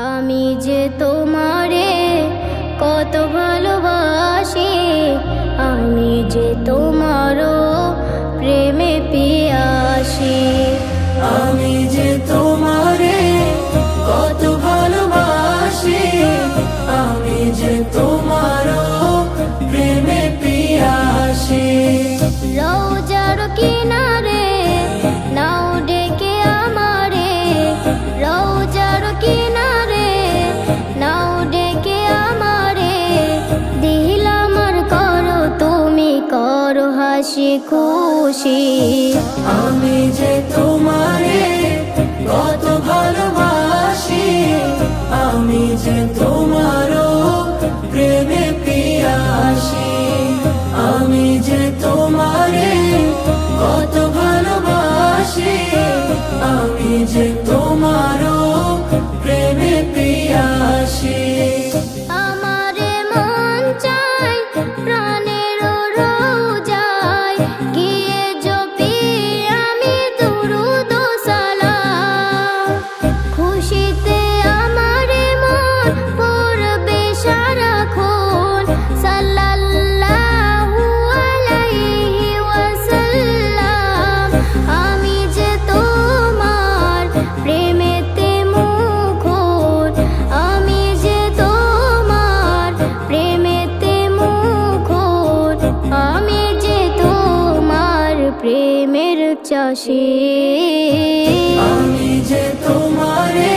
আমি যে তোমারে কত ভালোবাসি, আমি যে তোমারও প্রেমে পিয়াসি। আমি যে তোমারে কত ভালোবাসি, আমি যে তোমারও প্রেমে পিয়াসি। রওজার কিনারে নাও ডেকে আমারে, রওজার কিনারে নাও ডেকে আমারে, দিলাম আর করো তুমি করো হাসি খুশি। আমি যে তোমারে কত ভালোবাসি, আমি যে তোমারও প্রেমে পিয়াসি। আমি যে তোমারে কত ভালোবাসি, আমি যে তোমারও প্রেমে পিয়াসি। আমারে মন চাই প্রাণের রওজায়, গিয়ে জপি আমি দুরূদ ও সালাম। খুশিতে আমারে মন পড়বে সারাক্ষণ, সাল্লাল্লাহু আলাইহি ওয়াসাল্লাম। আমি যে তোমার প্রেমেতে মুখর, আমি যে তোমার প্রেমেতে মুখর, আমি যে তোমার প্রেমের চাষী। আমি যে তোমারে